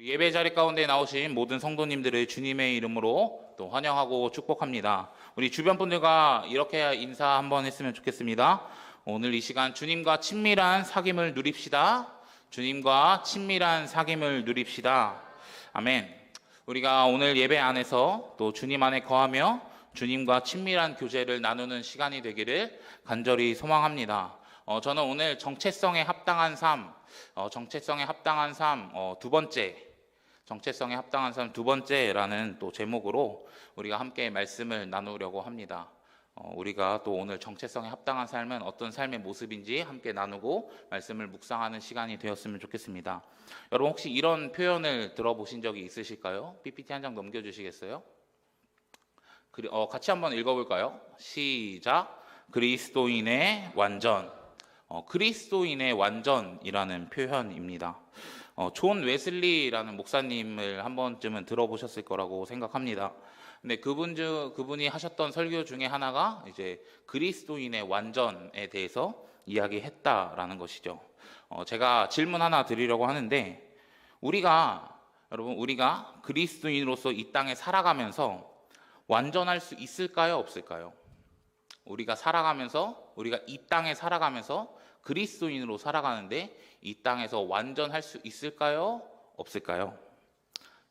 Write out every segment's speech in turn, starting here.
예배 자리 가운데 나오신 모든 성도님들을 주님의 이름으로 또 환영하고 축복합니다. 우리 주변 분들과 이렇게 인사 한번 했으면 좋겠습니다. 오늘 이 시간 주님과 친밀한 사귐을 누립시다. 주님과 친밀한 사귐을 누립시다. 아멘. 우리가 오늘 예배 안에서 또 주님 안에 거하며 주님과 친밀한 교제를 나누는 시간이 되기를 간절히 소망합니다. 저는 오늘 정체성에 합당한 삶, 정체성에 합당한 삶 두 번째라는 또 제목으로 우리가 함께 말씀을 나누려고 합니다. 우리가 또 오늘 정체성에 합당한 삶은 어떤 삶의 모습인지 함께 나누고 말씀을 묵상하는 시간이 되었으면 좋겠습니다. 여러분 혹시 이런 표현을 들어보신 적이 있으실까요? PPT 한 장 넘겨주시겠어요? 같이 한번 읽어볼까요? 시작. 그리스도인의 완전. 그리스도인의 완전이라는 표현입니다. 존 웨슬리라는 목사님을 한 번쯤은 들어보셨을 거라고 생각합니다. 근데 그분이 하셨던 설교 중에 하나가 이제 그리스도인의 완전에 대해서 이야기했다라는 것이죠. 제가 질문 하나 드리려고 하는데, 우리가 그리스도인으로서 이 땅에 살아가면서 완전할 수 있을까요, 없을까요? 우리가 이 땅에 살아가면서 그리스도인으로 살아가는데 이 땅에서 완전할 수 있을까요, 없을까요?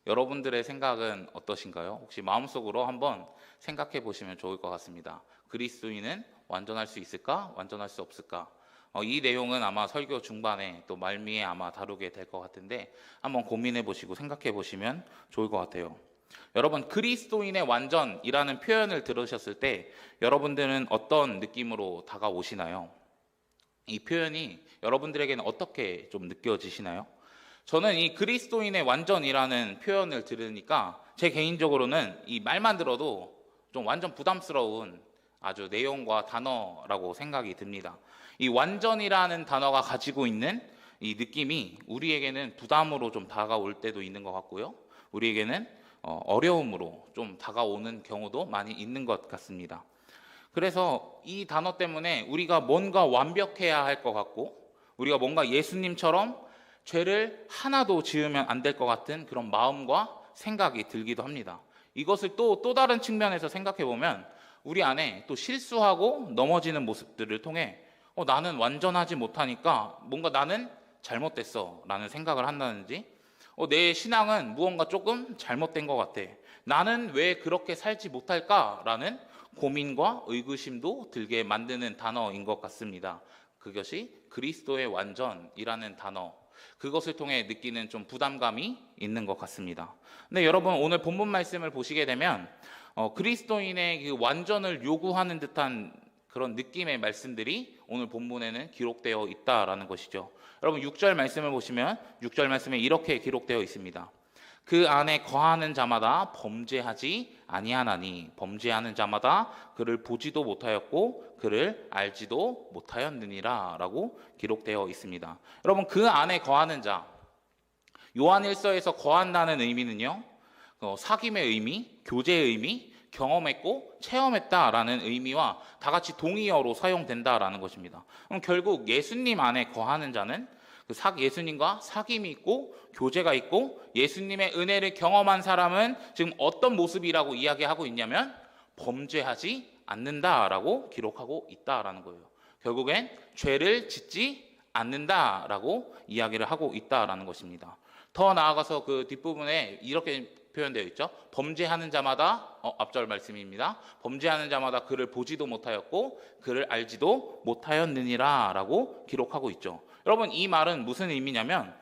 여러분들의 생각은 어떠신가요? 혹시 마음속으로 한번 생각해 보시면 좋을 것 같습니다. 그리스도인은 완전할 수 있을까, 완전할 수 없을까? 이 내용은 아마 설교 중반에 또 말미에 아마 다루게 될 것 같은데 한번 고민해 보시고 생각해 보시면 좋을 것 같아요. 여러분, 그리스도인의 완전이라는 표현을 들으셨을 때 여러분들은 어떤 느낌으로 다가오시나요? 이 표현이 여러분들에게는 어떻게 좀 느껴지시나요? 저는 이 그리스도인의 완전이라는 표현을 들으니까 제 개인적으로는 이 말만 들어도 좀 완전 부담스러운 아주 내용과 단어라고 생각이 듭니다. 이 완전이라는 단어가 가지고 있는 이 느낌이 우리에게는 부담으로 좀 다가올 때도 있는 것 같고요. 우리에게는 어려움으로 좀 다가오는 경우도 많이 있는 것 같습니다. 그래서 이 단어 때문에 우리가 뭔가 완벽해야 할 것 같고, 우리가 뭔가 예수님처럼 죄를 하나도 지으면 안 될 것 같은 그런 마음과 생각이 들기도 합니다. 이것을 또 다른 측면에서 생각해 보면 우리 안에 또 실수하고 넘어지는 모습들을 통해 나는 완전하지 못하니까 뭔가 나는 잘못됐어 라는 생각을 한다든지, 내 신앙은 무언가 조금 잘못된 것 같아, 나는 왜 그렇게 살지 못할까라는 고민과 의구심도 들게 만드는 단어인 것 같습니다. 그것이 그리스도의 완전이라는 단어, 그것을 통해 느끼는 좀 부담감이 있는 것 같습니다. 근데 여러분, 오늘 본문 말씀을 보시게 되면 그리스도인의 그 완전을 요구하는 듯한 그런 느낌의 말씀들이 오늘 본문에는 기록되어 있다라는 것이죠. 여러분 6절 말씀을 보시면 6절 말씀에 이렇게 기록되어 있습니다. 그 안에 거하는 자마다 범죄하지 아니하나니 범죄하는 자마다 그를 보지도 못하였고 그를 알지도 못하였느니라 라고 기록되어 있습니다. 여러분, 그 안에 거하는 자, 요한일서에서 거한다는 의미는요, 사귐의 의미, 교제의 의미, 경험했고 체험했다라는 의미와 다 같이 동의어로 사용된다라는 것입니다. 그럼 결국 예수님 안에 거하는 자는 예수님과 사귐이 있고 교제가 있고 예수님의 은혜를 경험한 사람은 지금 어떤 모습이라고 이야기하고 있냐면 범죄하지 않는다라고 기록하고 있다라는 거예요. 결국엔 죄를 짓지 않는다라고 이야기를 하고 있다라는 것입니다. 더 나아가서 그 뒷부분에 이렇게 표현되어 있죠. 범죄하는 자마다, 앞절 말씀입니다. 범죄하는 자마다 그를 보지도 못하였고 그를 알지도 못하였느니라 라고 기록하고 있죠. 여러분, 이 말은 무슨 의미냐면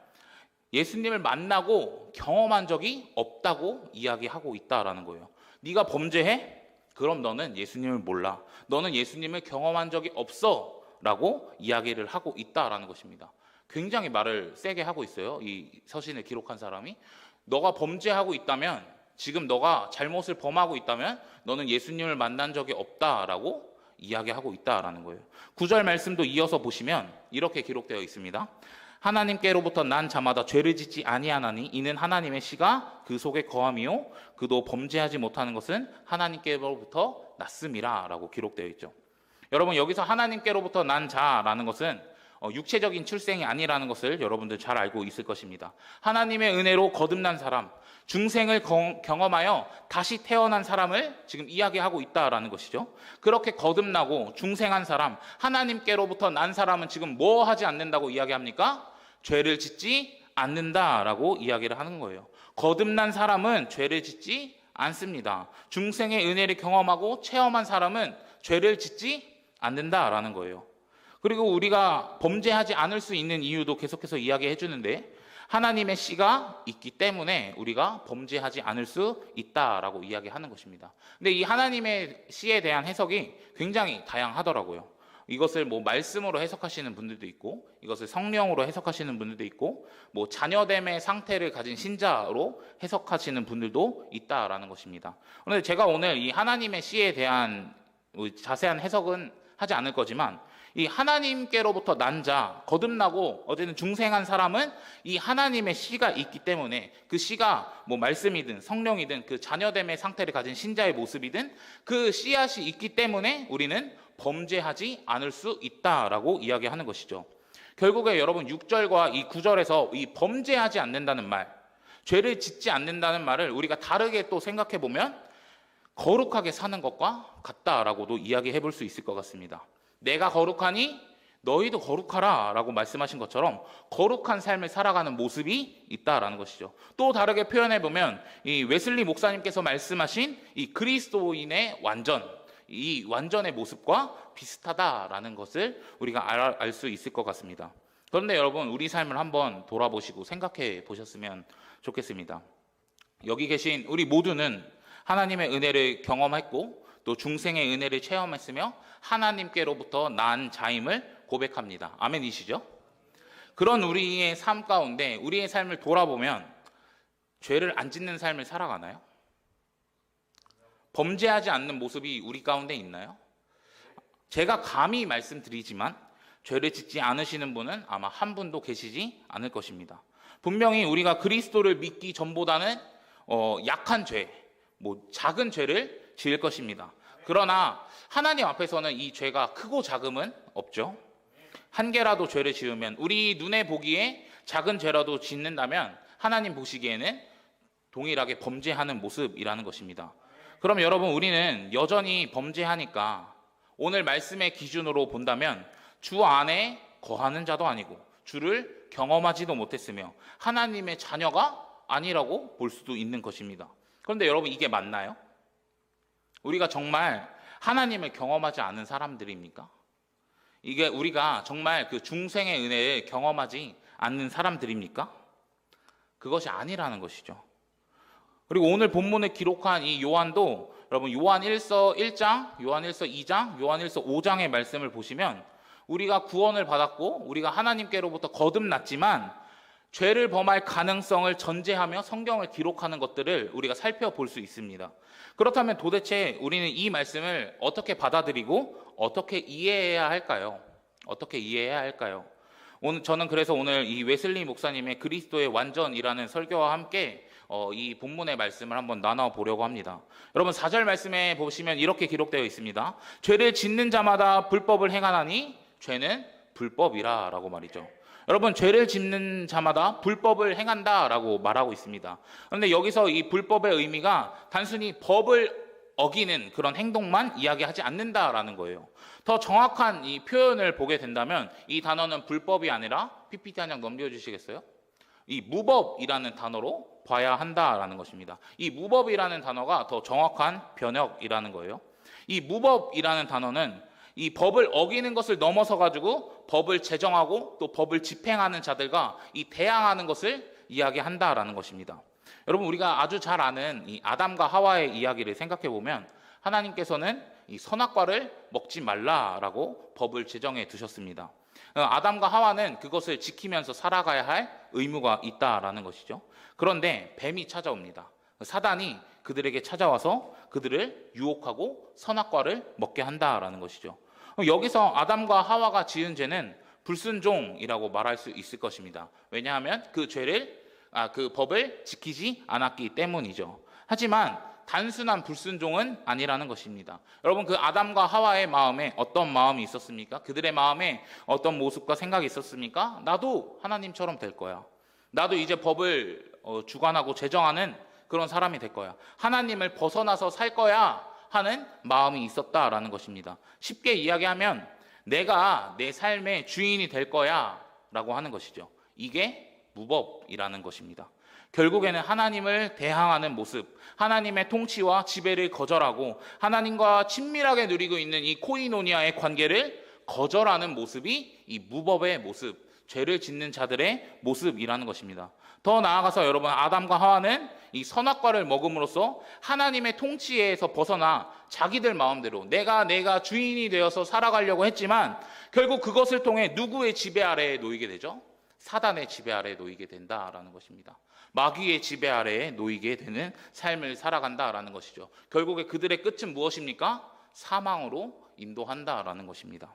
예수님을 만나고 경험한 적이 없다고 이야기하고 있다라는 거예요. 네가 범죄해? 그럼 너는 예수님을 몰라. 너는 예수님을 경험한 적이 없어 라고 이야기를 하고 있다라는 것입니다. 굉장히 말을 세게 하고 있어요. 이 서신을 기록한 사람이. 너가 범죄하고 있다면, 지금 너가 잘못을 범하고 있다면 너는 예수님을 만난 적이 없다라고 이야기하고 있다라는 거예요. 9절 말씀도 이어서 보시면 이렇게 기록되어 있습니다. 하나님께로부터 난 자마다 죄를 짓지 아니하나니 이는 하나님의 씨가 그 속에 거함이요 그도 범죄하지 못하는 것은 하나님께로부터 났음이라 라고 기록되어 있죠. 여러분, 여기서 하나님께로부터 난 자라는 것은 육체적인 출생이 아니라는 것을 여러분들 잘 알고 있을 것입니다. 하나님의 은혜로 거듭난 사람, 중생을 경험하여 다시 태어난 사람을 지금 이야기하고 있다라는 것이죠. 그렇게 거듭나고 중생한 사람, 하나님께로부터 난 사람은 지금 뭐 하지 않는다고 이야기합니까? 죄를 짓지 않는다라고 이야기를 하는 거예요. 거듭난 사람은 죄를 짓지 않습니다. 중생의 은혜를 경험하고 체험한 사람은 죄를 짓지 않는다라는 거예요. 그리고 우리가 범죄하지 않을 수 있는 이유도 계속해서 이야기해 주는데, 하나님의 씨가 있기 때문에 우리가 범죄하지 않을 수 있다라고 이야기하는 것입니다. 근데 이 하나님의 씨에 대한 해석이 굉장히 다양하더라고요. 이것을 뭐 말씀으로 해석하시는 분들도 있고, 이것을 성령으로 해석하시는 분들도 있고, 뭐 자녀됨의 상태를 가진 신자로 해석하시는 분들도 있다라는 것입니다. 그런데 제가 오늘 이 하나님의 씨에 대한 자세한 해석은 하지 않을 거지만, 이 하나님께로부터 난 자, 거듭나고 어쨌든 중생한 사람은 이 하나님의 씨가 있기 때문에, 그 씨가 뭐 말씀이든 성령이든 그 자녀됨의 상태를 가진 신자의 모습이든 그 씨앗이 있기 때문에 우리는 범죄하지 않을 수 있다라고 이야기하는 것이죠. 결국에 여러분 6절과 이 9절에서 이 범죄하지 않는다는 말, 죄를 짓지 않는다는 말을 우리가 다르게 또 생각해 보면 거룩하게 사는 것과 같다라고도 이야기해 볼 수 있을 것 같습니다. 내가 거룩하니 너희도 거룩하라 라고 말씀하신 것처럼 거룩한 삶을 살아가는 모습이 있다라는 것이죠. 또 다르게 표현해 보면 이 웨슬리 목사님께서 말씀하신 이 그리스도인의 완전, 이 완전의 모습과 비슷하다라는 것을 우리가 알 수 있을 것 같습니다. 그런데 여러분, 우리 삶을 한번 돌아보시고 생각해 보셨으면 좋겠습니다. 여기 계신 우리 모두는 하나님의 은혜를 경험했고 또 중생의 은혜를 체험했으며 하나님께로부터 난 자임을 고백합니다. 아멘이시죠? 그런 우리의 삶 가운데 우리의 삶을 돌아보면 죄를 안 짓는 삶을 살아가나요? 범죄하지 않는 모습이 우리 가운데 있나요? 제가 감히 말씀드리지만 죄를 짓지 않으시는 분은 아마 한 분도 계시지 않을 것입니다. 분명히 우리가 그리스도를 믿기 전보다는 약한 죄, 뭐 작은 죄를 지을 것입니다. 그러나 하나님 앞에서는 이 죄가 크고 작음은 없죠. 한 개라도 죄를 지으면, 우리 눈에 보기에 작은 죄라도 짓는다면 하나님 보시기에는 동일하게 범죄하는 모습이라는 것입니다. 그럼 여러분, 우리는 여전히 범죄하니까 오늘 말씀의 기준으로 본다면 주 안에 거하는 자도 아니고 주를 경험하지도 못했으며 하나님의 자녀가 아니라고 볼 수도 있는 것입니다. 그런데 여러분, 이게 맞나요? 우리가 정말 하나님을 경험하지 않은 사람들입니까? 이게 우리가 정말 그 중생의 은혜를 경험하지 않는 사람들입니까? 그것이 아니라는 것이죠. 그리고 오늘 본문에 기록한 이 요한도 여러분 요한일서 1장, 요한일서 2장, 요한일서 5장의 말씀을 보시면 우리가 구원을 받았고 우리가 하나님께로부터 거듭났지만 죄를 범할 가능성을 전제하며 성경을 기록하는 것들을 우리가 살펴볼 수 있습니다. 그렇다면 도대체 우리는 이 말씀을 어떻게 받아들이고 어떻게 이해해야 할까요? 어떻게 이해해야 할까요? 저는 그래서 오늘 이 웨슬리 목사님의 그리스도의 완전이라는 설교와 함께 이 본문의 말씀을 한번 나눠보려고 합니다. 여러분 4절 말씀에 보시면 이렇게 기록되어 있습니다. 죄를 짓는 자마다 불법을 행하나니 죄는 불법이라 라고 말이죠. 여러분, 죄를 짓는 자마다 불법을 행한다라고 말하고 있습니다. 그런데 여기서 이 불법의 의미가 단순히 법을 어기는 그런 행동만 이야기하지 않는다라는 거예요. 더 정확한 이 표현을 보게 된다면 이 단어는 불법이 아니라, PPT 한 장 넘겨주시겠어요? 이 무법이라는 단어로 봐야 한다라는 것입니다. 이 무법이라는 단어가 더 정확한 번역이라는 거예요. 이 무법이라는 단어는 이 법을 어기는 것을 넘어서 가지고 법을 제정하고 또 법을 집행하는 자들과 이 대항하는 것을 이야기한다라는 것입니다. 여러분, 우리가 아주 잘 아는 이 아담과 하와의 이야기를 생각해 보면 하나님께서는 이 선악과를 먹지 말라라고 법을 제정해 두셨습니다. 아담과 하와는 그것을 지키면서 살아가야 할 의무가 있다라는 것이죠. 그런데 뱀이 찾아옵니다. 사단이 그들에게 찾아와서 그들을 유혹하고 선악과를 먹게 한다라는 것이죠. 여기서 아담과 하와가 지은 죄는 불순종이라고 말할 수 있을 것입니다. 왜냐하면 그 법을 지키지 않았기 때문이죠. 하지만 단순한 불순종은 아니라는 것입니다. 여러분, 그 아담과 하와의 마음에 어떤 마음이 있었습니까? 그들의 마음에 어떤 모습과 생각이 있었습니까? 나도 하나님처럼 될 거야. 나도 이제 법을 주관하고 제정하는 그런 사람이 될 거야. 하나님을 벗어나서 살 거야 하는 마음이 있었다라는 것입니다. 쉽게 이야기하면 내가 내 삶의 주인이 될 거야 라고 하는 것이죠. 이게 무법이라는 것입니다. 결국에는 하나님을 대항하는 모습, 하나님의 통치와 지배를 거절하고 하나님과 친밀하게 누리고 있는 이 코이노니아의 관계를 거절하는 모습이 이 무법의 모습, 죄를 짓는 자들의 모습이라는 것입니다. 더 나아가서 여러분, 아담과 하와는 이 선악과를 먹음으로써 하나님의 통치에서 벗어나 자기들 마음대로 내가 주인이 되어서 살아가려고 했지만 결국 그것을 통해 누구의 지배 아래에 놓이게 되죠? 사단의 지배 아래에 놓이게 된다라는 것입니다. 마귀의 지배 아래에 놓이게 되는 삶을 살아간다라는 것이죠. 결국에 그들의 끝은 무엇입니까? 사망으로 인도한다라는 것입니다.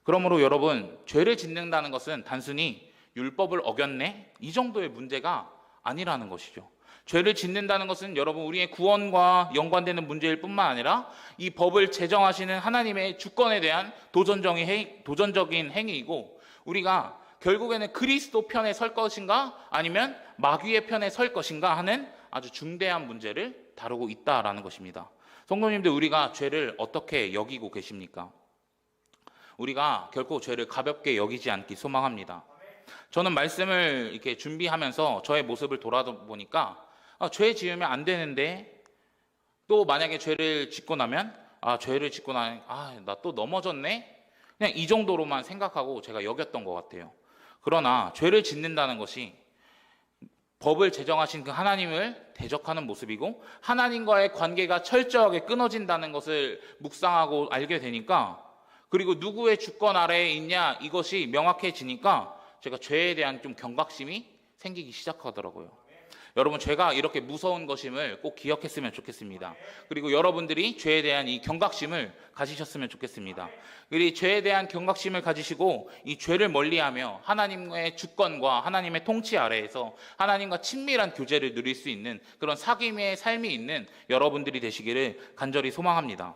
그러므로 여러분, 죄를 짓는다는 것은 단순히 율법을 어겼네? 이 정도의 문제가 아니라는 것이죠. 죄를 짓는다는 것은 여러분, 우리의 구원과 연관되는 문제일 뿐만 아니라 이 법을 제정하시는 하나님의 주권에 대한 도전적인 행위이고, 우리가 결국에는 그리스도 편에 설 것인가 아니면 마귀의 편에 설 것인가 하는 아주 중대한 문제를 다루고 있다라는 것입니다. 성도님들, 우리가 죄를 어떻게 여기고 계십니까? 우리가 결코 죄를 가볍게 여기지 않기 소망합니다. 저는 말씀을 이렇게 준비하면서 저의 모습을 돌아보니까 죄 지으면 안 되는데, 또 만약에 죄를 짓고 나면 나 또 넘어졌네? 그냥 이 정도로만 생각하고 제가 여겼던 것 같아요. 그러나 죄를 짓는다는 것이 법을 제정하신 그 하나님을 대적하는 모습이고 하나님과의 관계가 철저하게 끊어진다는 것을 묵상하고 알게 되니까, 그리고 누구의 주권 아래에 있냐 이것이 명확해지니까 제가 죄에 대한 좀 경각심이 생기기 시작하더라고요. 여러분, 죄가 이렇게 무서운 것임을 꼭 기억했으면 좋겠습니다. 그리고 여러분들이 죄에 대한 이 경각심을 가지셨으면 좋겠습니다. 그리고 죄에 대한 경각심을 가지시고 이 죄를 멀리하며 하나님의 주권과 하나님의 통치 아래에서 하나님과 친밀한 교제를 누릴 수 있는 그런 사귐의 삶이 있는 여러분들이 되시기를 간절히 소망합니다.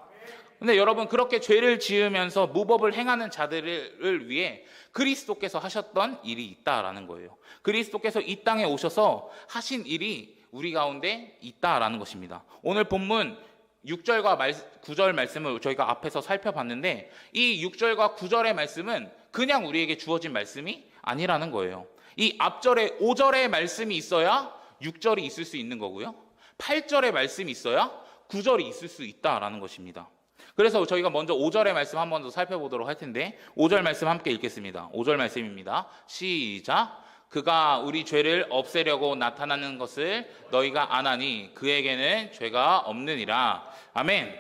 근데 여러분, 그렇게 죄를 지으면서 무법을 행하는 자들을 위해 그리스도께서 하셨던 일이 있다라는 거예요. 그리스도께서 이 땅에 오셔서 하신 일이 우리 가운데 있다라는 것입니다. 오늘 본문 6절과 9절 말씀을 저희가 앞에서 살펴봤는데, 이 6절과 9절의 말씀은 그냥 우리에게 주어진 말씀이 아니라는 거예요. 이 앞절에 5절의 말씀이 있어야 6절이 있을 수 있는 거고요, 8절의 말씀이 있어야 9절이 있을 수 있다라는 것입니다. 그래서 저희가 먼저 5절의 말씀 한 번 더 살펴보도록 할 텐데, 5절 말씀 함께 읽겠습니다. 5절 말씀입니다. 시작. 그가 우리 죄를 없애려고 나타나는 것을 너희가 아나니 그에게는 죄가 없느니라. 아멘.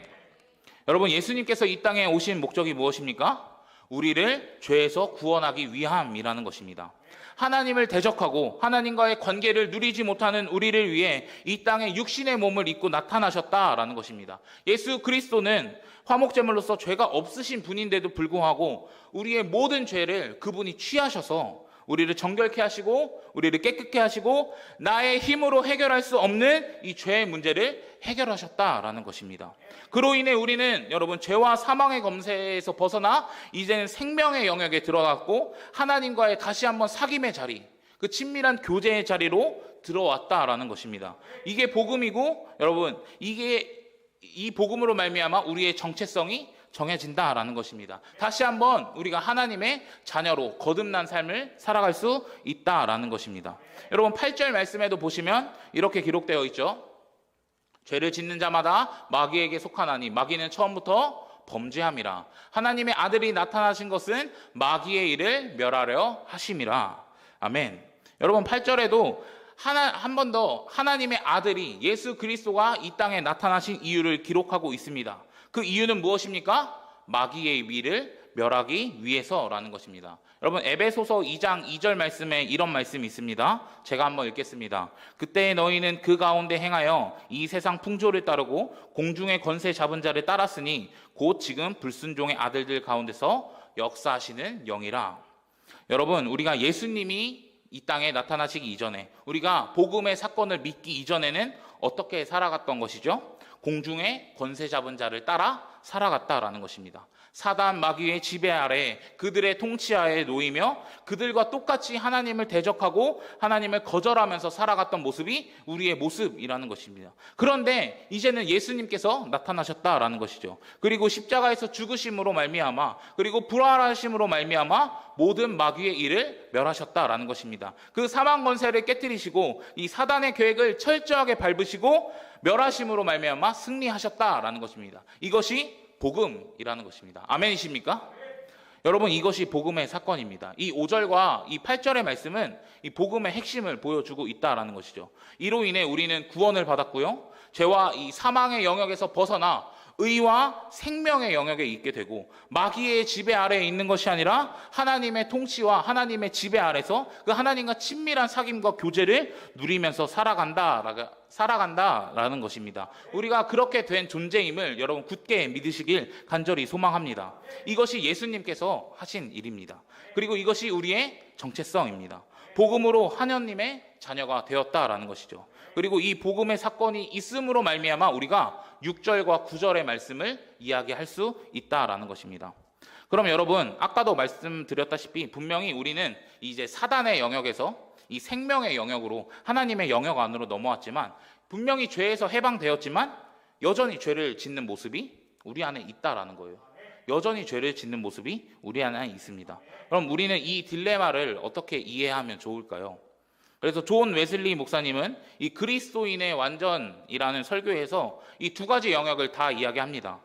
여러분, 예수님께서 이 땅에 오신 목적이 무엇입니까? 우리를 죄에서 구원하기 위함이라는 것입니다. 하나님을 대적하고 하나님과의 관계를 누리지 못하는 우리를 위해 이 땅에 육신의 몸을 입고 나타나셨다라는 것입니다. 예수 그리스도는 화목제물로서 죄가 없으신 분인데도 불구하고 우리의 모든 죄를 그분이 취하셔서 우리를 정결케 하시고 우리를 깨끗게 하시고 나의 힘으로 해결할 수 없는 이 죄의 문제를 해결하셨다라는 것입니다. 그로 인해 우리는 여러분, 죄와 사망의 검세에서 벗어나 이제는 생명의 영역에 들어갔고 하나님과의 다시 한번 사귐의 자리, 그 친밀한 교제의 자리로 들어왔다라는 것입니다. 이게 복음이고, 여러분, 이 복음으로 말미암아 우리의 정체성이 정해진다라는 것입니다. 다시 한번 우리가 하나님의 자녀로 거듭난 삶을 살아갈 수 있다라는 것입니다. 여러분, 8절 말씀에도 보시면 이렇게 기록되어 있죠. 죄를 짓는 자마다 마귀에게 속하나니 마귀는 처음부터 범죄함이라. 하나님의 아들이 나타나신 것은 마귀의 일을 멸하려 하심이라. 아멘. 여러분, 8절에도 한 번 더 하나님의 아들이 예수 그리스도가 이 땅에 나타나신 이유를 기록하고 있습니다. 그 이유는 무엇입니까? 마귀의 위를 멸하기 위해서라는 것입니다. 여러분, 에베소서 2장 2절 말씀에 이런 말씀이 있습니다. 제가 한번 읽겠습니다. 그때 너희는 그 가운데 행하여 이 세상 풍조를 따르고 공중의 권세 잡은 자를 따랐으니 곧 지금 불순종의 아들들 가운데서 역사하시는 영이라. 여러분, 우리가 예수님이 이 땅에 나타나시기 이전에, 우리가 복음의 사건을 믿기 이전에는 어떻게 살아갔던 것이죠? 공중의 권세 잡은 자를 따라 살아갔다라는 것입니다. 사단 마귀의 지배 아래 그들의 통치하에 놓이며 그들과 똑같이 하나님을 대적하고 하나님을 거절하면서 살아갔던 모습이 우리의 모습이라는 것입니다. 그런데 이제는 예수님께서 나타나셨다라는 것이죠. 그리고 십자가에서 죽으심으로 말미암아 그리고 부활하심으로 말미암아 모든 마귀의 일을 멸하셨다라는 것입니다. 그 사망 권세를 깨뜨리시고 이 사단의 계획을 철저하게 밟으시고 멸하심으로 말미암아 승리하셨다라는 것입니다. 이것이 복음이라는 것입니다. 아멘이십니까? 여러분, 이것이 복음의 사건입니다. 이 5절과 이 8절의 말씀은 이 복음의 핵심을 보여주고 있다라는 것이죠. 이로 인해 우리는 구원을 받았고요, 죄와 이 사망의 영역에서 벗어나 의와 생명의 영역에 있게 되고 마귀의 지배 아래에 있는 것이 아니라 하나님의 통치와 하나님의 지배 아래서 그 하나님과 친밀한 사귐과 교제를 누리면서 살아간다라는 것입니다. 우리가 그렇게 된 존재임을 여러분 굳게 믿으시길 간절히 소망합니다. 이것이 예수님께서 하신 일입니다. 그리고 이것이 우리의 정체성입니다. 복음으로 하나님의 자녀가 되었다라는 것이죠. 그리고 이 복음의 사건이 있음으로 말미암아 우리가 6절과 9절의 말씀을 이야기할 수 있다라는 것입니다. 그럼 여러분, 아까도 말씀드렸다시피 분명히 우리는 이제 사단의 영역에서 이 생명의 영역으로 하나님의 영역 안으로 넘어왔지만 분명히 죄에서 해방되었지만 여전히 죄를 짓는 모습이 우리 안에 있다라는 거예요. 여전히 죄를 짓는 모습이 우리 안에 있습니다. 그럼 우리는 이 딜레마를 어떻게 이해하면 좋을까요? 그래서 존 웨슬리 목사님은 이 그리스도인의 완전이라는 설교에서 이 두 가지 영역을 다 이야기합니다.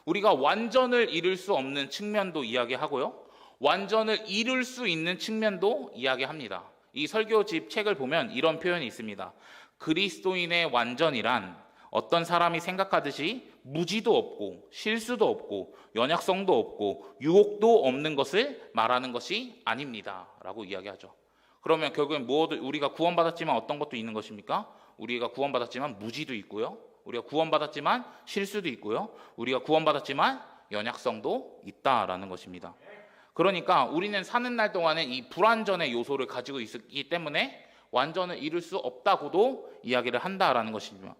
우리가 완전을 이룰 수 없는 측면도 이야기하고요, 완전을 이룰 수 있는 측면도 이야기합니다. 이 설교집 책을 보면 이런 표현이 있습니다. 그리스도인의 완전이란 어떤 사람이 생각하듯이 무지도 없고 실수도 없고 연약성도 없고 유혹도 없는 것을 말하는 것이 아닙니다 라고 이야기하죠. 그러면 결국엔 우리가 구원받았지만 어떤 것도 있는 것입니까? 우리가 구원받았지만 무지도 있고요, 우리가 구원받았지만 실수도 있고요, 우리가 구원받았지만 연약성도 있다라는 것입니다. 그러니까 우리는 사는 날 동안에 이 불완전의 요소를 가지고 있기 때문에 완전을 이룰 수 없다고도 이야기를 한다라는 것입니다.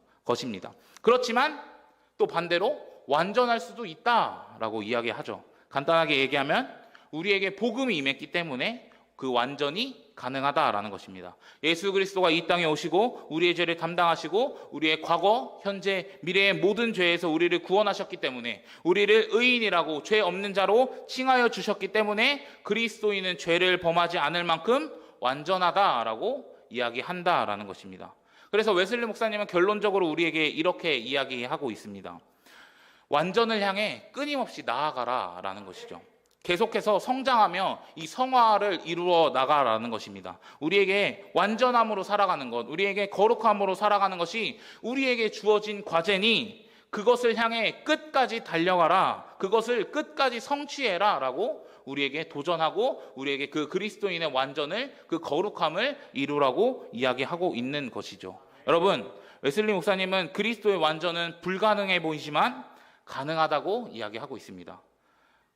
그렇지만 또 반대로 완전할 수도 있다라고 이야기하죠. 간단하게 얘기하면 우리에게 복음이 임했기 때문에 그 완전이 가능하다라는 것입니다. 예수 그리스도가 이 땅에 오시고 우리의 죄를 담당하시고 우리의 과거, 현재, 미래의 모든 죄에서 우리를 구원하셨기 때문에 우리를 의인이라고 죄 없는 자로 칭하여 주셨기 때문에 그리스도인은 죄를 범하지 않을 만큼 완전하다라고 이야기한다라는 것입니다. 그래서 웨슬리 목사님은 결론적으로 우리에게 이렇게 이야기하고 있습니다. 완전을 향해 끊임없이 나아가라라는 것이죠. 계속해서 성장하며 이 성화를 이루어 나가라는 것입니다. 우리에게 완전함으로 살아가는 것, 우리에게 거룩함으로 살아가는 것이 우리에게 주어진 과제니 그것을 향해 끝까지 달려가라, 그것을 끝까지 성취해라 라고 우리에게 도전하고 우리에게 그 그리스도인의 완전을, 그 거룩함을 이루라고 이야기하고 있는 것이죠. 여러분, 웨슬리 목사님은 그리스도의 완전은 불가능해 보이지만 가능하다고 이야기하고 있습니다.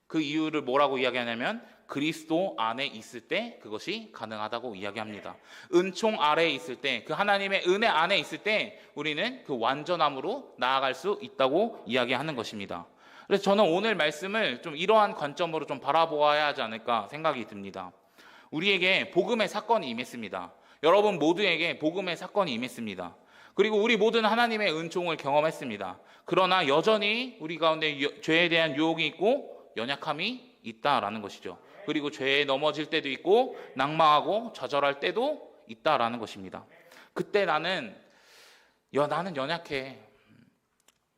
그 이유를 뭐라고 이야기하냐면 그리스도 안에 있을 때 그것이 가능하다고 이야기합니다. 은총 아래에 있을 때, 그 하나님의 은혜 안에 있을 때 우리는 그 완전함으로 나아갈 수 있다고 이야기하는 것입니다. 그래서 저는 오늘 말씀을 좀 이러한 관점으로 좀 바라보아야 하지 않을까 생각이 듭니다. 우리에게 복음의 사건이 임했습니다. 여러분 모두에게 복음의 사건이 임했습니다. 그리고 우리 모두는 하나님의 은총을 경험했습니다. 그러나 여전히 우리 가운데 죄에 대한 유혹이 있고 연약함이 있다라는 것이죠. 그리고 죄에 넘어질 때도 있고 낙망하고 좌절할 때도 있다라는 것입니다. 그때 나는 연약해,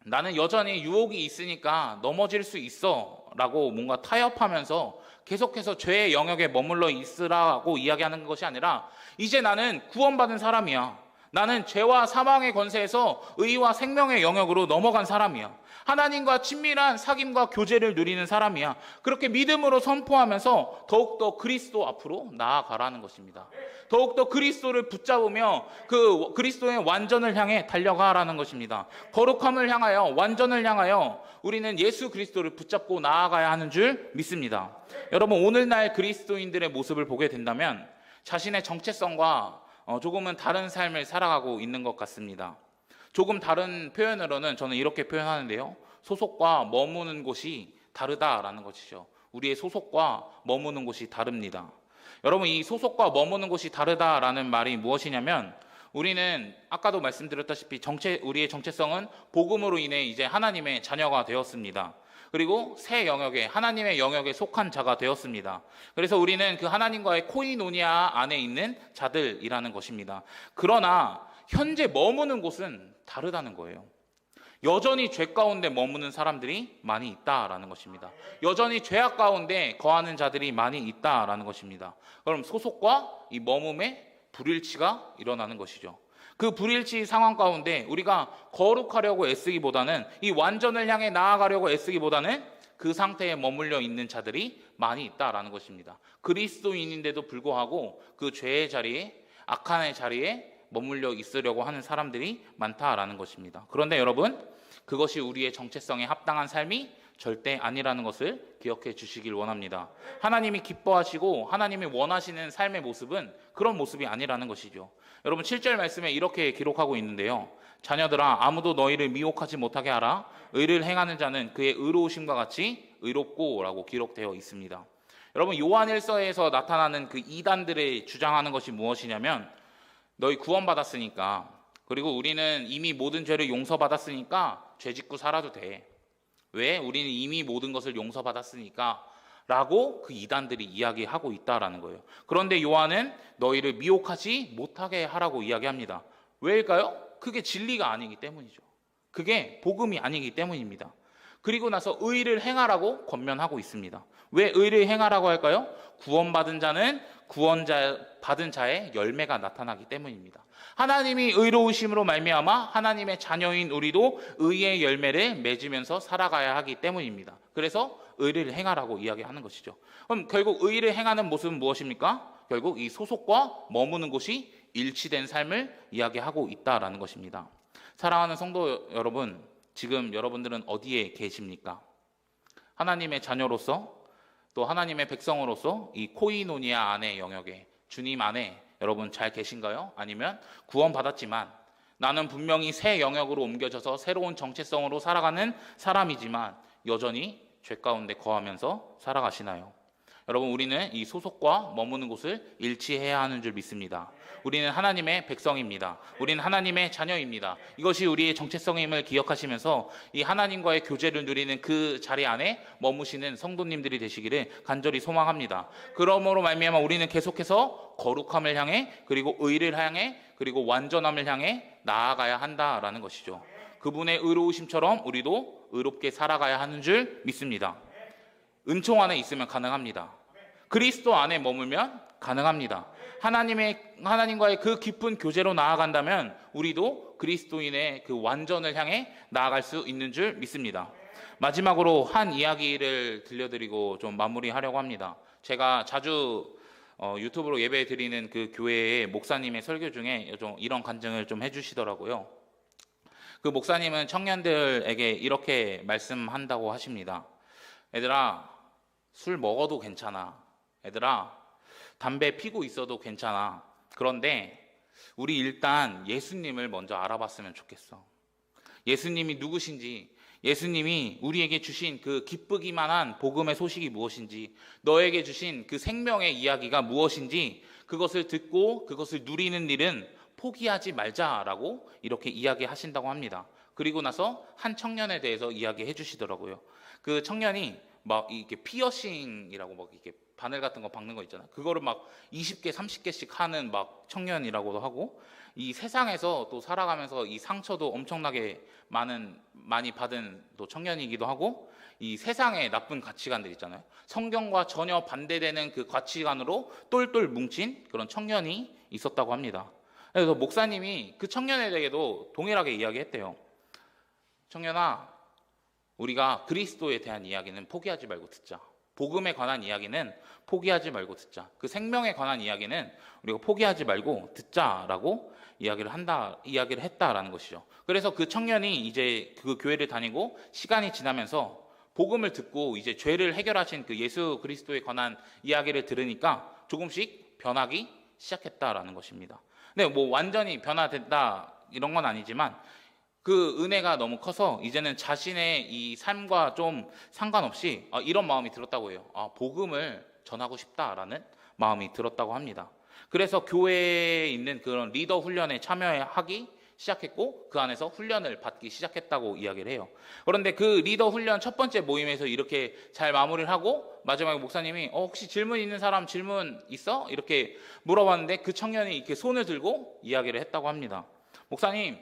나는 여전히 유혹이 있으니까 넘어질 수 있어 라고 뭔가 타협하면서 계속해서 죄의 영역에 머물러 있으라고 이야기하는 것이 아니라 이제 나는 구원받은 사람이야. 나는 죄와 사망의 권세에서 의와 생명의 영역으로 넘어간 사람이야. 하나님과 친밀한 사귐과 교제를 누리는 사람이야. 그렇게 믿음으로 선포하면서 더욱더 그리스도 앞으로 나아가라는 것입니다. 더욱더 그리스도를 붙잡으며 그 그리스도의 완전을 향해 달려가라는 것입니다. 거룩함을 향하여, 완전을 향하여 우리는 예수 그리스도를 붙잡고 나아가야 하는 줄 믿습니다. 여러분, 오늘날 그리스도인들의 모습을 보게 된다면 자신의 정체성과 조금은 다른 삶을 살아가고 있는 것 같습니다. 조금 다른 표현으로는 저는 이렇게 표현하는데요. 소속과 머무는 곳이 다르다라는 것이죠. 우리의 소속과 머무는 곳이 다릅니다. 여러분, 이 소속과 머무는 곳이 다르다라는 말이 무엇이냐면, 우리는 아까도 말씀드렸다시피 우리의 정체성은 복음으로 인해 이제 하나님의 자녀가 되었습니다. 그리고 새 영역에, 하나님의 영역에 속한 자가 되었습니다. 그래서 우리는 그 하나님과의 코이노니아 안에 있는 자들이라는 것입니다. 그러나 현재 머무는 곳은 다르다는 거예요. 여전히 죄 가운데 머무는 사람들이 많이 있다라는 것입니다. 여전히 죄악 가운데 거하는 자들이 많이 있다라는 것입니다. 그럼 소속과 이 머뭄의 불일치가 일어나는 것이죠. 그 불일치 상황 가운데 우리가 거룩하려고 애쓰기보다는, 이 완전을 향해 나아가려고 애쓰기보다는 그 상태에 머물러 있는 자들이 많이 있다라는 것입니다. 그리스도인인데도 불구하고 그 죄의 자리에, 악한의 자리에 머물러 있으려고 하는 사람들이 많다라는 것입니다. 그런데 여러분, 그것이 우리의 정체성에 합당한 삶이 절대 아니라는 것을 기억해 주시길 원합니다. 하나님이 기뻐하시고 하나님이 원하시는 삶의 모습은 그런 모습이 아니라는 것이죠. 여러분, 7절 말씀에 이렇게 기록하고 있는데요. 자녀들아, 아무도 너희를 미혹하지 못하게 하라. 의를 행하는 자는 그의 의로우심과 같이 의롭고 라고 기록되어 있습니다. 여러분, 요한일서에서 나타나는 그 이단들의 주장하는 것이 무엇이냐면, 너희 구원받았으니까, 그리고 우리는 이미 모든 죄를 용서받았으니까 죄 짓고 살아도 돼. 왜? 우리는 이미 모든 것을 용서받았으니까 라고 그 이단들이 이야기하고 있다라는 거예요. 그런데 요한은 너희를 미혹하지 못하게 하라고 이야기합니다. 왜일까요? 그게 진리가 아니기 때문이죠. 그게 복음이 아니기 때문입니다. 그리고 나서 의를 행하라고 권면하고 있습니다. 왜 의를 행하라고 할까요? 구원받은 자는 받은 자의 열매가 나타나기 때문입니다. 하나님이 의로우심으로 말미암아 하나님의 자녀인 우리도 의의 열매를 맺으면서 살아가야 하기 때문입니다. 그래서 의를 행하라고 이야기하는 것이죠. 그럼 결국 의를 행하는 모습은 무엇입니까? 결국 이 소속과 머무는 곳이 일치된 삶을 이야기하고 있다라는 것입니다. 사랑하는 성도 여러분, 지금 여러분들은 어디에 계십니까? 하나님의 자녀로서, 또 하나님의 백성으로서 이 코이노니아 안의 영역에, 주님 안에 여러분 잘 계신가요? 아니면 구원받았지만 나는 분명히 새 영역으로 옮겨져서 새로운 정체성으로 살아가는 사람이지만 여전히 죄 가운데 거하면서 살아가시나요? 여러분, 우리는 이 소속과 머무는 곳을 일치해야 하는 줄 믿습니다. 우리는 하나님의 백성입니다. 우리는 하나님의 자녀입니다. 이것이 우리의 정체성임을 기억하시면서 이 하나님과의 교제를 누리는 그 자리 안에 머무시는 성도님들이 되시기를 간절히 소망합니다. 그러므로 말미암아 우리는 계속해서 거룩함을 향해, 그리고 의를 향해, 그리고 완전함을 향해 나아가야 한다라는 것이죠. 그분의 의로우심처럼 우리도 의롭게 살아가야 하는 줄 믿습니다. 은총 안에 있으면 가능합니다. 그리스도 안에 머물면 가능합니다. 하나님과의 그 깊은 교제로 나아간다면 우리도 그리스도인의 그 완전을 향해 나아갈 수 있는 줄 믿습니다. 마지막으로 한 이야기를 들려드리고 좀 마무리하려고 합니다. 제가 자주 유튜브로 예배 드리는 그 교회의 목사님의 설교 중에 좀 이런 간증을 좀 해주시더라고요. 그 목사님은 청년들에게 이렇게 말씀한다고 하십니다. 얘들아, 술 먹어도 괜찮아. 얘들아, 담배 피고 있어도 괜찮아. 그런데 우리 일단 예수님을 먼저 알아봤으면 좋겠어. 예수님이 누구신지, 예수님이 우리에게 주신 그 기쁘기만 한 복음의 소식이 무엇인지, 너에게 주신 그 생명의 이야기가 무엇인지, 그것을 듣고 그것을 누리는 일은 포기하지 말자라고 이렇게 이야기하신다고 합니다. 그리고 나서 한 청년에 대해서 이야기해 주시더라고요. 그 청년이 막 이렇게 피어싱이라고 막 이렇게 바늘 같은 거 박는 거 있잖아요. 그거를 막 20개, 30개씩 하는 막 청년이라고도 하고, 이 세상에서 또 살아가면서 이 상처도 엄청나게 많이 받은 또 청년이기도 하고, 이 세상의 나쁜 가치관들 있잖아요. 성경과 전혀 반대되는 그 가치관으로 똘똘 뭉친 그런 청년이 있었다고 합니다. 그래서 목사님이 그 청년에게도 동일하게 이야기했대요. 청년아, 우리가 그리스도에 대한 이야기는 포기하지 말고 듣자. 복음에 관한 이야기는 포기하지 말고 듣자. 그 생명에 관한 이야기는 우리가 포기하지 말고 듣자라고 이야기를 했다라는 것이죠. 그래서 그 청년이 이제 그 교회를 다니고 시간이 지나면서 복음을 듣고 이제 죄를 해결하신 그 예수 그리스도에 관한 이야기를 들으니까 조금씩 변하기 시작했다라는 것입니다. 근데 뭐 완전히 변화됐다 이런 건 아니지만 그 은혜가 너무 커서 이제는 자신의 이 삶과 좀 상관없이 이런 마음이 들었다고 해요. 복음을 전하고 싶다라는 마음이 들었다고 합니다. 그래서 교회에 있는 그런 리더 훈련에 참여하기 시작했고 그 안에서 훈련을 받기 시작했다고 이야기를 해요. 그런데 그 리더 훈련 첫 번째 모임에서 이렇게 잘 마무리를 하고 마지막에 목사님이 혹시 질문 있는 사람 질문 있어? 이렇게 물어봤는데 그 청년이 이렇게 손을 들고 이야기를 했다고 합니다. 목사님,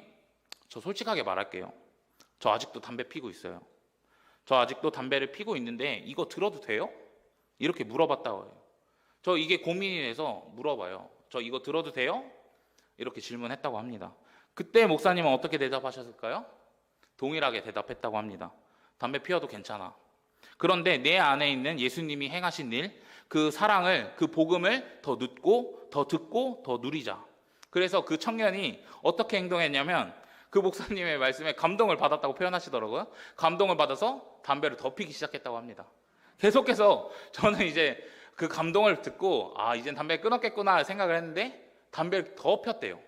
저 솔직하게 말할게요. 저 아직도 담배 피고 있어요. 저 아직도 담배를 피고 있는데 이거 들어도 돼요? 이렇게 물어봤다고 해요. 저 이게 고민이 돼서 물어봐요. 저 이거 들어도 돼요? 이렇게 질문했다고 합니다. 그때 목사님은 어떻게 대답하셨을까요? 동일하게 대답했다고 합니다. 담배 피워도 괜찮아. 그런데 내 안에 있는 예수님이 행하신 일, 그 사랑을, 그 복음을 더 듣고 더 누리자. 그래서 그 청년이 어떻게 행동했냐면 그 목사님의 말씀에 감동을 받았다고 표현하시더라고요. 감동을 받아서 담배를 더 피기 시작했다고 합니다. 계속해서 저는 이제 그 감동을 듣고 이젠 담배 끊었겠구나 생각을 했는데 담배를 더 폈대요.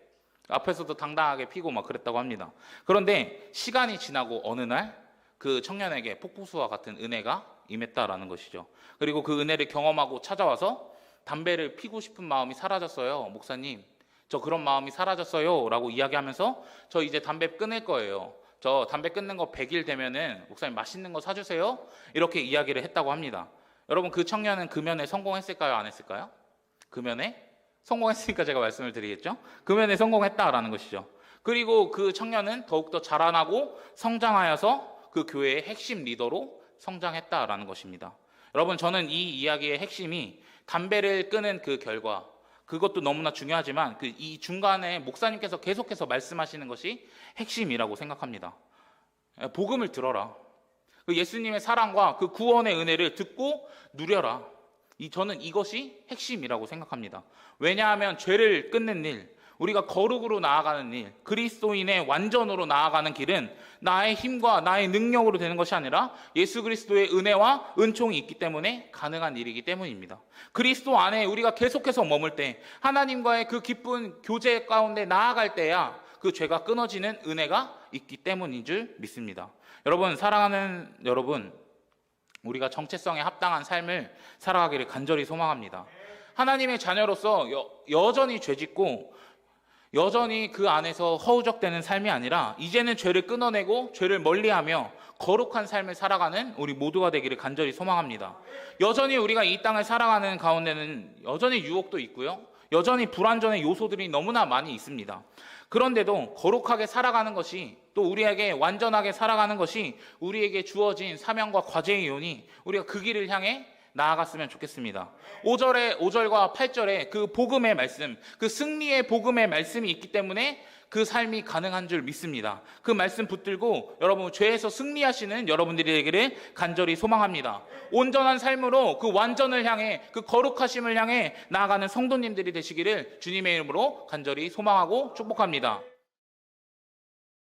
앞에서도 당당하게 피고 막 그랬다고 합니다. 그런데 시간이 지나고 어느 날 그 청년에게 폭포수와 같은 은혜가 임했다라는 것이죠. 그리고 그 은혜를 경험하고 찾아와서 담배를 피고 싶은 마음이 사라졌어요. 목사님, 저 그런 마음이 사라졌어요 라고 이야기하면서 저 이제 담배 끊을 거예요. 저 담배 끊는 거 100일 되면은 목사님 맛있는 거 사주세요. 이렇게 이야기를 했다고 합니다. 여러분, 그 청년은 금연에 성공했을까요? 안 했을까요? 금연에 성공했으니까 제가 말씀을 드리겠죠. 금연에 성공했다라는 것이죠. 그리고 그 청년은 더욱더 자라나고 성장하여서 그 교회의 핵심 리더로 성장했다라는 것입니다. 여러분, 저는 이 이야기의 핵심이 담배를 끊은 그 결과, 그것도 너무나 중요하지만 그 이 중간에 목사님께서 계속해서 말씀하시는 것이 핵심이라고 생각합니다. 복음을 들어라. 그 예수님의 사랑과 그 구원의 은혜를 듣고 누려라. 저는 이것이 핵심이라고 생각합니다. 왜냐하면 죄를 끊는 일, 우리가 거룩으로 나아가는 일, 그리스도인의 완전으로 나아가는 길은 나의 힘과 나의 능력으로 되는 것이 아니라 예수 그리스도의 은혜와 은총이 있기 때문에 가능한 일이기 때문입니다. 그리스도 안에 우리가 계속해서 머물 때, 하나님과의 그 기쁜 교제 가운데 나아갈 때야 그 죄가 끊어지는 은혜가 있기 때문인 줄 믿습니다. 여러분, 사랑하는 여러분, 우리가 정체성에 합당한 삶을 살아가기를 간절히 소망합니다. 하나님의 자녀로서 여전히 죄짓고 여전히 그 안에서 허우적대는 삶이 아니라 이제는 죄를 끊어내고 죄를 멀리하며 거룩한 삶을 살아가는 우리 모두가 되기를 간절히 소망합니다. 여전히 우리가 이 땅을 살아가는 가운데는 여전히 유혹도 있고요. 여전히 불완전의 요소들이 너무나 많이 있습니다. 그런데도 거룩하게 살아가는 것이, 또 우리에게 완전하게 살아가는 것이 우리에게 주어진 사명과 과제이오니 우리가 그 길을 향해 나아갔으면 좋겠습니다. 5절과 8절에 그 복음의 말씀, 그 승리의 복음의 말씀이 있기 때문에 그 삶이 가능한 줄 믿습니다. 그 말씀 붙들고 여러분, 죄에서 승리하시는 여러분들이 되기를 간절히 소망합니다. 온전한 삶으로 그 완전을 향해, 그 거룩하심을 향해 나아가는 성도님들이 되시기를 주님의 이름으로 간절히 소망하고 축복합니다.